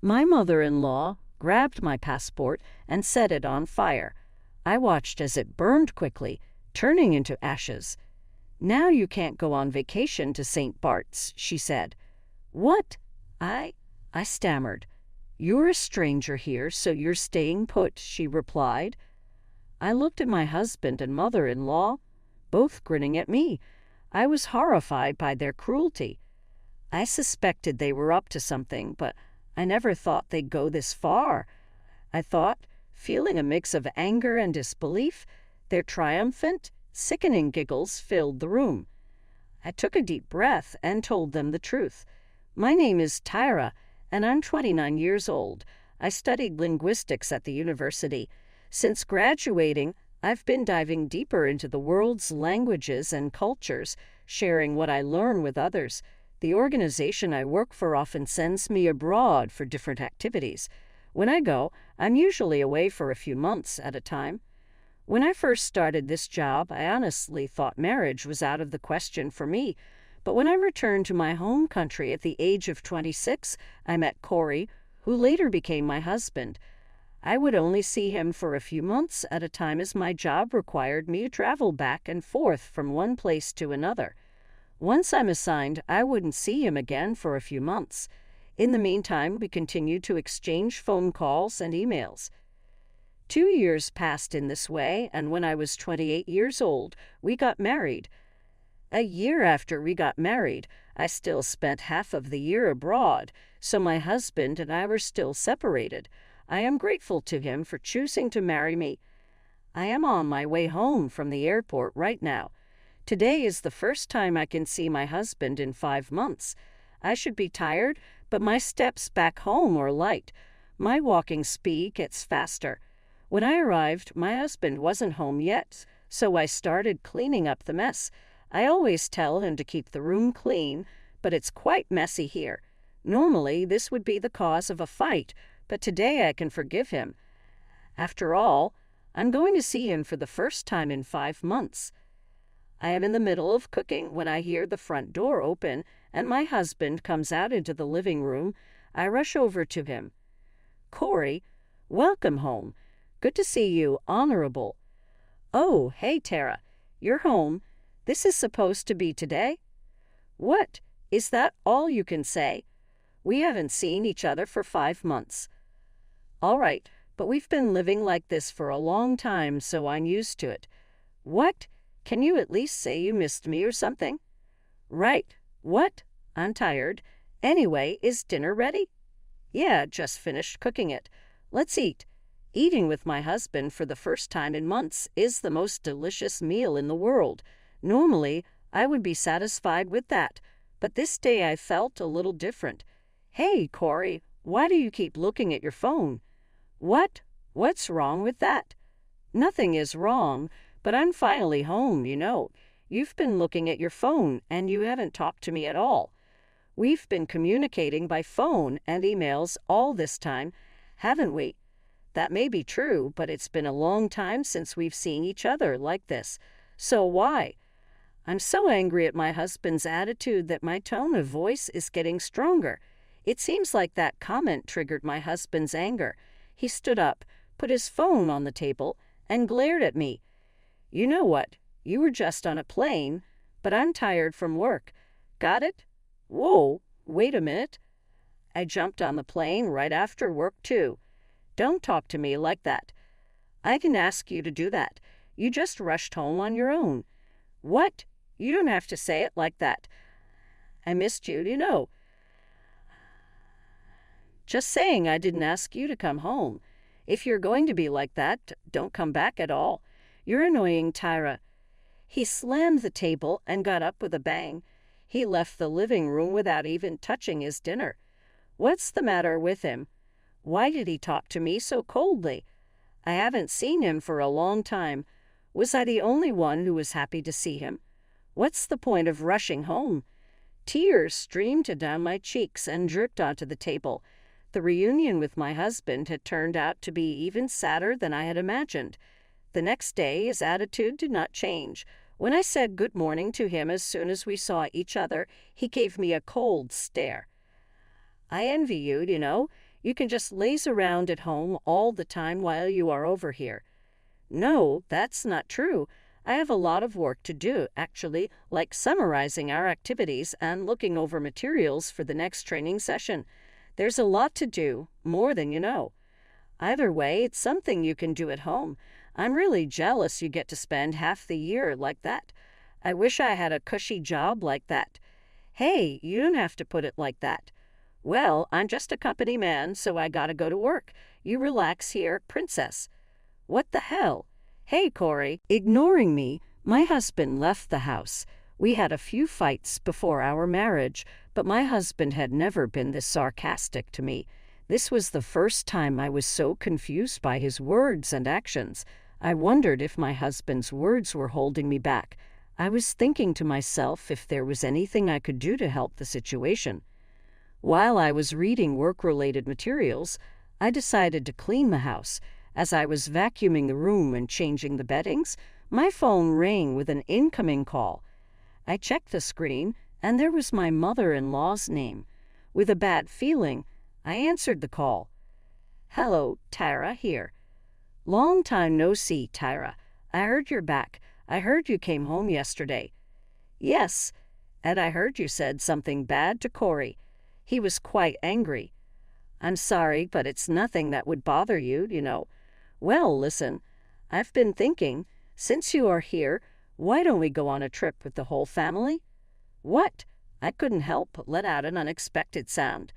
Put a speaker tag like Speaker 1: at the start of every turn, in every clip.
Speaker 1: My mother-in-law grabbed my passport and set it on fire. I watched as it burned quickly, turning into ashes. "Now you can't go on vacation to St. Bart's," she said. "What?" I stammered. "You're a stranger here, so you're staying put," she replied. I looked at my husband and mother-in-law, both grinning at me. I was horrified by their cruelty. I suspected they were up to something, but I never thought they'd go this far. I thought, feeling a mix of anger and disbelief. Their triumphant, sickening giggles filled the room. I took a deep breath and told them the truth. "My name is Tyra, and I'm 29 years old. I studied linguistics at the university. Since graduating, I've been diving deeper into the world's languages and cultures, sharing what I learn with others. The organization I work for often sends me abroad for different activities. When I go, I'm usually away for a few months at a time. When I first started this job, I honestly thought marriage was out of the question for me. But when I returned to my home country at the age of 26, I met Corey, who later became my husband. I would only see him for a few months at a time as my job required me to travel back and forth from one place to another. Once I'm assigned, I wouldn't see him again for a few months. In the meantime, we continued to exchange phone calls and emails. 2 years passed in this way, and when I was 28 years old, we got married. A year after we got married, I still spent half of the year abroad, so my husband and I were still separated. I am grateful to him for choosing to marry me. I am on my way home from the airport right now. Today is the first time I can see my husband in 5 months. I should be tired, but my steps back home are light. My walking speed gets faster. When I arrived, my husband wasn't home yet, so I started cleaning up the mess. I always tell him to keep the room clean, but it's quite messy here. Normally, this would be the cause of a fight, but today I can forgive him. After all, I'm going to see him for the first time in 5 months. I am in the middle of cooking when I hear the front door open and my husband comes out into the living room. I rush over to him. "Corey, welcome home. Good to see you, Honorable." "Oh, hey, Tara. You're home. This is supposed to be today?" "What? Is that all you can say? We haven't seen each other for 5 months." "All right, but we've been living like this for a long time, so I'm used to it." "What? Can you at least say you missed me or something?" "Right. What? I'm tired. Anyway, is dinner ready?" "Yeah, just finished cooking it. Let's eat." Eating with my husband for the first time in months is the most delicious meal in the world. Normally, I would be satisfied with that, but this day I felt a little different. "Hey, Corey, why do you keep looking at your phone?" "What? What's wrong with that?" "Nothing is wrong, but I'm finally home, you know. You've been looking at your phone, and you haven't talked to me at all. We've been communicating by phone and emails all this time, haven't we?" "That may be true, but it's been a long time since we've seen each other like this. So why?" I'm so angry at my husband's attitude that my tone of voice is getting stronger. It seems like that comment triggered my husband's anger. He stood up, put his phone on the table, and glared at me. "You know what? You were just on a plane, but I'm tired from work. Got it? Whoa, wait a minute. I jumped on the plane right after work, too. Don't talk to me like that. I didn't ask you to do that. You just rushed home on your own." "What? You don't have to say it like that. I missed you, you know." "Just saying I didn't ask you to come home. If you're going to be like that, don't come back at all. You're annoying, Tyra." He slammed the table and got up with a bang. He left the living room without even touching his dinner. What's the matter with him? Why did he talk to me so coldly? I haven't seen him for a long time. Was I the only one who was happy to see him? What's the point of rushing home? Tears streamed down my cheeks and dripped onto the table. The reunion with my husband had turned out to be even sadder than I had imagined. The next day, his attitude did not change. When I said good morning to him as soon as we saw each other, he gave me a cold stare. "I envy you, you know. You can just laze around at home all the time while you are over here. No, that's not true. I have a lot of work to do, actually, like summarizing our activities and looking over materials for the next training session. There's a lot to do, more than you know. Either way, it's something you can do at home. I'm really jealous you get to spend half the year like that. I wish I had a cushy job like that. Hey, you don't have to put it like that. Well, I'm just a company man, so I gotta go to work. You relax here, princess. What the hell? Hey, Corey. Ignoring me, my husband left the house. We had a few fights before our marriage, but my husband had never been this sarcastic to me. This was the first time I was so confused by his words and actions. I wondered if my husband's words were holding me back. I was thinking to myself if there was anything I could do to help the situation. While I was reading work-related materials, I decided to clean the house. As I was vacuuming the room and changing the beddings, my phone rang with an incoming call. I checked the screen, and there was my mother-in-law's name. With a bad feeling, I answered the call. Hello, Tyra here. Long time no see, Tyra. I heard you're back. I heard you came home yesterday. Yes, and I heard you said something bad to Corey. He was quite angry. I'm sorry, but it's nothing that would bother you, you know. Well, listen, I've been thinking, since you are here, why don't we go on a trip with the whole family? What? I couldn't help but let out an unexpected sound.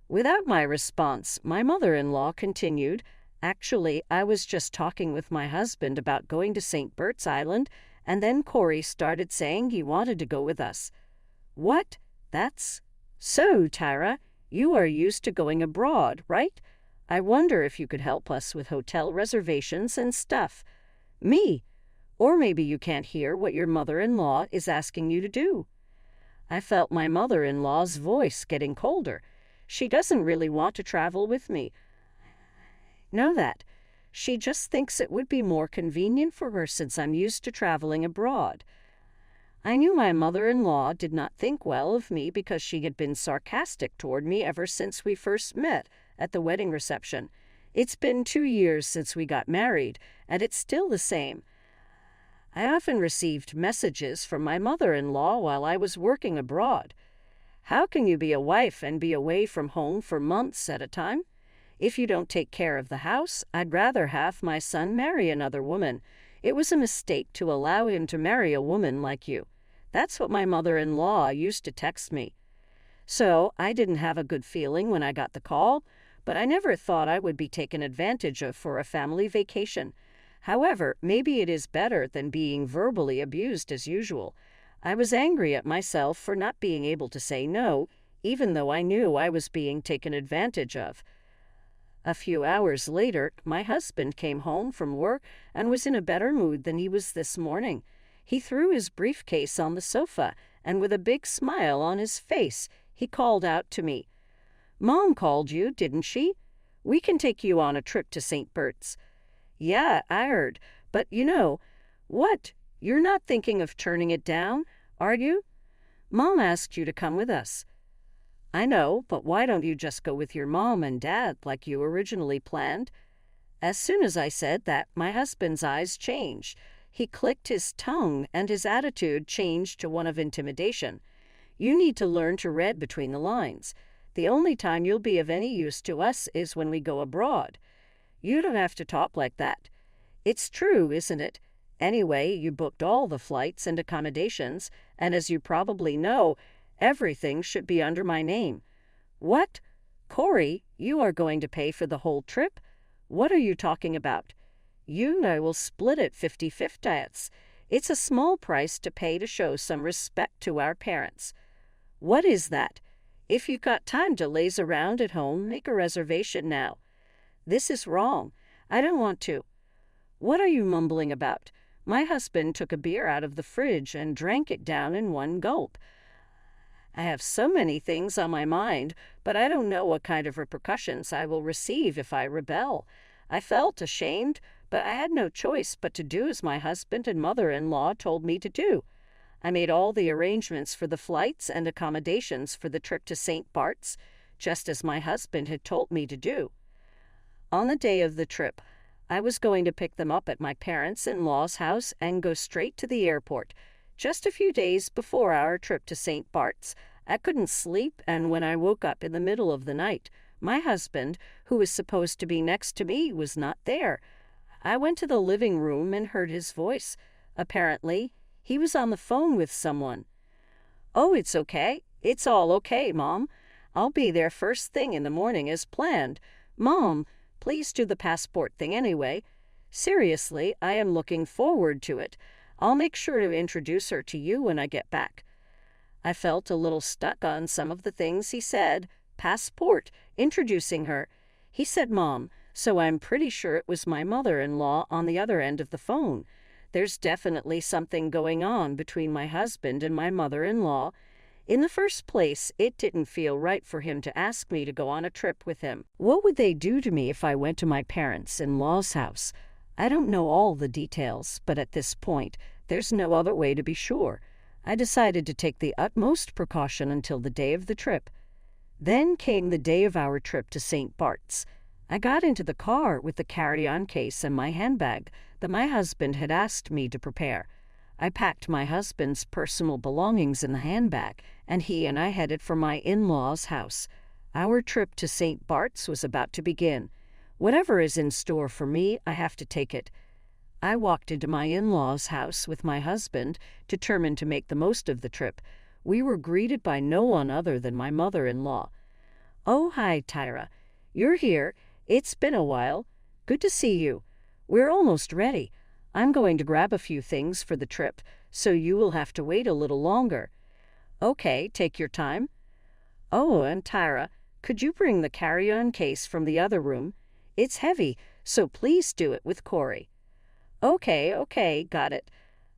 Speaker 1: Without my response, my mother-in-law continued, Actually, I was just talking with my husband about going to St. Bert's Island, and then Corey started saying he wanted to go with us. What? That's... So, Tyra, you are used to going abroad, right? I wonder if you could help us with hotel reservations and stuff. Me? Or maybe you can't hear what your mother-in-law is asking you to do. I felt my mother-in-law's voice getting colder. She doesn't really want to travel with me. Know that. She just thinks it would be more convenient for her since I'm used to traveling abroad. I knew my mother-in-law did not think well of me because she had been sarcastic toward me ever since we first met at the wedding reception. It's been 2 years since we got married, and it's still the same. I often received messages from my mother-in-law while I was working abroad. How can you be a wife and be away from home for months at a time? If you don't take care of the house, I'd rather have my son marry another woman. It was a mistake to allow him to marry a woman like you. That's what my mother-in-law used to text me. So I didn't have a good feeling when I got the call, but I never thought I would be taken advantage of for a family vacation. However, maybe it is better than being verbally abused as usual. I was angry at myself for not being able to say no, even though I knew I was being taken advantage of. A few hours later, my husband came home from work and was in a better mood than he was this morning. He threw his briefcase on the sofa, and with a big smile on his face, he called out to me, Mom called you, didn't she? We can take you on a trip to St. Bert's. Yeah, I heard, but you know, what? You're not thinking of turning it down, are you? Mom asked you to come with us. I know, but why don't you just go with your mom and dad like you originally planned? As soon as I said that, my husband's eyes changed. He clicked his tongue, and his attitude changed to one of intimidation. You need to learn to read between the lines. The only time you'll be of any use to us is when we go abroad. You don't have to talk like that. It's true, isn't it? Anyway, you booked all the flights and accommodations, and as you probably know, everything should be under my name. What? Corey, you are going to pay for the whole trip? What are you talking about? You and I will split it 50-50. It's a small price to pay to show some respect to our parents. What is that? If you've got time to laze around at home, make a reservation now. This is wrong. I don't want to. What are you mumbling about? My husband took a beer out of the fridge and drank it down in one gulp. I have so many things on my mind, but I don't know what kind of repercussions I will receive if I rebel. I felt ashamed, but I had no choice but to do as my husband and mother-in-law told me to do. I made all the arrangements for the flights and accommodations for the trip to St. Bart's. just as my husband had told me to do. On the day of the trip, I was going to pick them up at my parents-in-law's house and go straight to the airport. Just a few days before our trip to St. Bart's, I couldn't sleep, and when I woke up in the middle of the night, my husband, who was supposed to be next to me, was not there. I went to the living room and heard his voice. Apparently, he was on the phone with someone. "Oh, it's okay. It's all okay, Mom. I'll be there first thing in the morning as planned. Mom, please do the passport thing anyway. Seriously, I am looking forward to it. I'll make sure to introduce her to you when I get back." I felt a little stuck on some of the things he said. Passport, introducing her. He said Mom, so I'm pretty sure it was my mother-in-law on the other end of the phone. There's definitely something going on between my husband and my mother-in-law. In the first place, it didn't feel right for him to ask me to go on a trip with him. What would they do to me if I went to my parents-in-law's house? I don't know all the details, but at this point, there's no other way to be sure. I decided to take the utmost precaution until the day of the trip. Then came the day of our trip to St. Bart's. I got into the car with the carry-on case and my handbag that my husband had asked me to prepare. I packed my husband's personal belongings in the handbag, and he and I headed for my in-laws' house. Our trip to St. Bart's was about to begin. Whatever is in store for me, I have to take it. I walked into my in-laws' house with my husband, determined to make the most of the trip. We were greeted by no one other than my mother-in-law. "Oh, hi, Tyra. You're here. It's been a while. Good to see you. We're almost ready. I'm going to grab a few things for the trip, so you will have to wait a little longer." "Okay, take your time." "Oh, and Tyra, could you bring the carry-on case from the other room? It's heavy, so please do it with Corey." Okay, got it."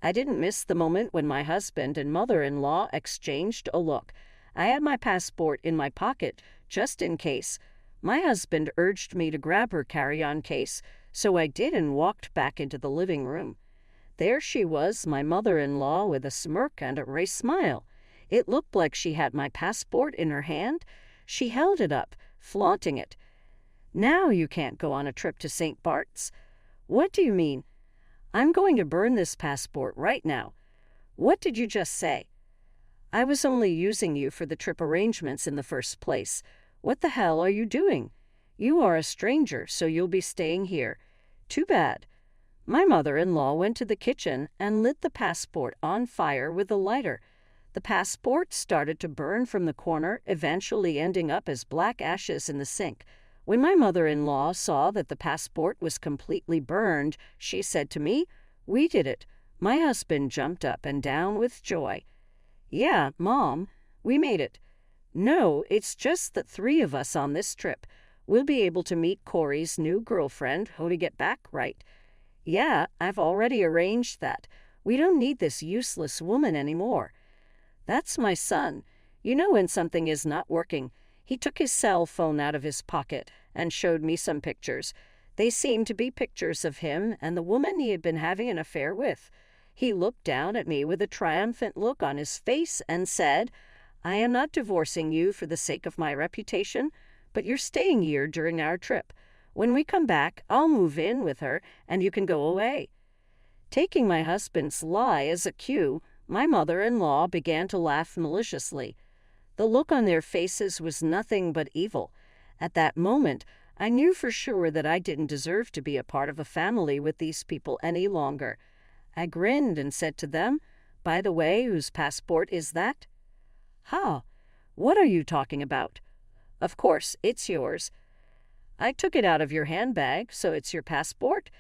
Speaker 1: I didn't miss the moment when my husband and mother-in-law exchanged a look. I had my passport in my pocket, just in case. My husband urged me to grab her carry-on case, so I did and walked back into the living room. There she was, my mother-in-law, with a smirk and a wry smile. It looked like she had my passport in her hand. She held it up, flaunting it. "Now you can't go on a trip to St. Bart's." "What do you mean?" "I'm going to burn this passport right now." "What did you just say?" "I was only using you for the trip arrangements in the first place. What the hell are you doing? You are a stranger, so you'll be staying here. Too bad." My mother-in-law went to the kitchen and lit the passport on fire with a lighter. The passport started to burn from the corner, eventually ending up as black ashes in the sink. When my mother-in-law saw that the passport was completely burned, she said to me, "We did it." My husband jumped up and down with joy. "Yeah, Mom, we made it." "No, it's just the three of us on this trip. We'll be able to meet Corey's new girlfriend when we get back, right?" "Yeah, I've already arranged that. We don't need this useless woman anymore." "That's my son. You know when something is not working." He took his cell phone out of his pocket and showed me some pictures. They seemed to be pictures of him and the woman he had been having an affair with. He looked down at me with a triumphant look on his face and said, "I am not divorcing you for the sake of my reputation, but you're staying here during our trip. When we come back, I'll move in with her and you can go away." Taking my husband's lie as a cue, my mother-in-law began to laugh maliciously. The look on their faces was nothing but evil. At that moment, I knew for sure that I didn't deserve to be a part of a family with these people any longer. I grinned and said to them, "By the way, whose passport is that?" "Huh? What are you talking about?" "Of course, it's yours." "I took it out of your handbag, so it's your passport?"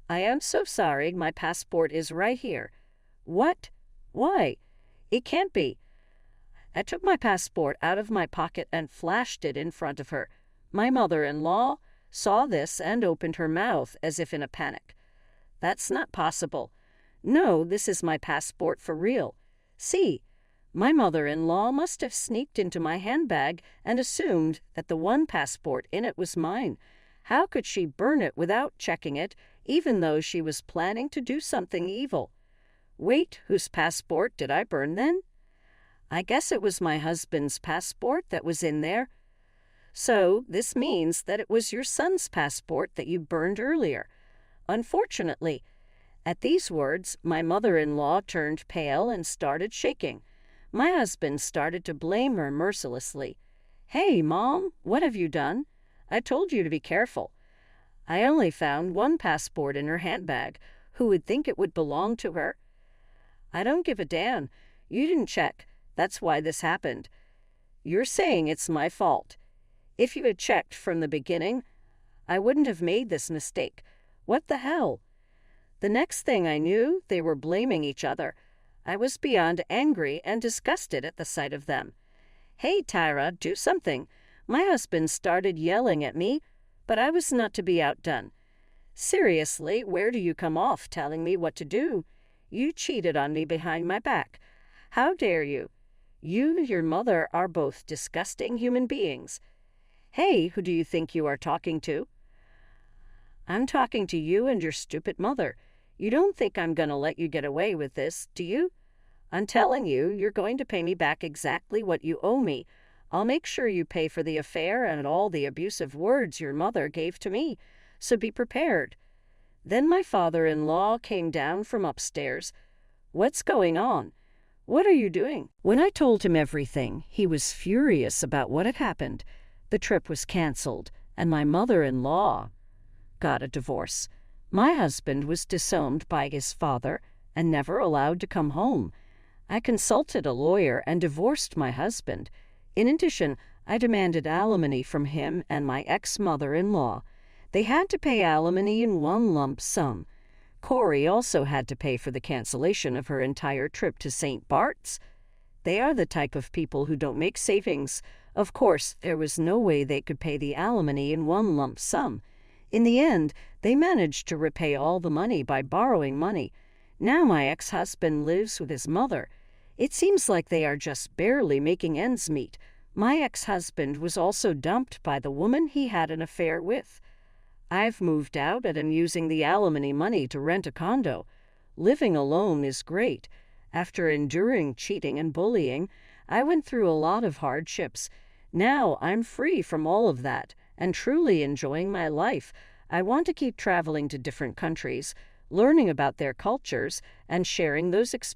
Speaker 1: "I am so sorry, my passport is right here." "What? Why? It can't be." I took my passport out of my pocket and flashed it in front of her. My mother-in-law saw this and opened her mouth as if in a panic. "That's not possible." "No, this is my passport for real. See." My mother-in-law must have sneaked into my handbag and assumed that the one passport in it was mine. How could she burn it without checking it, even though she was planning to do something evil? Wait, whose passport did I burn then? I guess it was my husband's passport that was in there. So this means that it was your son's passport that you burned earlier. Unfortunately, at these words, my mother-in-law turned pale and started shaking. My husband started to blame her mercilessly. "Hey, Mom, what have you done? I told you to be careful. I only found one passport in her handbag. Who would think it would belong to her?" "I don't give a damn. You didn't check. That's why this happened. You're saying it's my fault. If you had checked from the beginning, I wouldn't have made this mistake. What the hell?" The next thing I knew, they were blaming each other. I was beyond angry and disgusted at the sight of them. "Hey, Tyra, do something." My husband started yelling at me, but I was not to be outdone. "Seriously, where do you come off telling me what to do? You cheated on me behind my back. How dare you? You and your mother are both disgusting human beings." "Hey, who do you think you are talking to?" "I'm talking to you and your stupid mother. You don't think I'm going to let you get away with this, do you? I'm telling you, you're going to pay me back exactly what you owe me. I'll make sure you pay for the affair and all the abusive words your mother gave to me, so be prepared." Then my father-in-law came down from upstairs. "What's going on? What are you doing?" When I told him everything, he was furious about what had happened. The trip was canceled, and my mother-in-law got a divorce. My husband was disowned by his father and never allowed to come home. I consulted a lawyer and divorced my husband. In addition, I demanded alimony from him and my ex-mother-in-law. They had to pay alimony in one lump sum. Corey also had to pay for the cancellation of her entire trip to St. Bart's. They are the type of people who don't make savings. Of course, there was no way they could pay the alimony in one lump sum. In the end, they managed to repay all the money by borrowing money. Now my ex-husband lives with his mother. It seems like they are just barely making ends meet. My ex-husband was also dumped by the woman he had an affair with. I've moved out and am using the alimony money to rent a condo. Living alone is great. After enduring cheating and bullying, I went through a lot of hardships. Now I'm free from all of that and truly enjoying my life. I want to keep traveling to different countries, learning about their cultures, and sharing those experiences.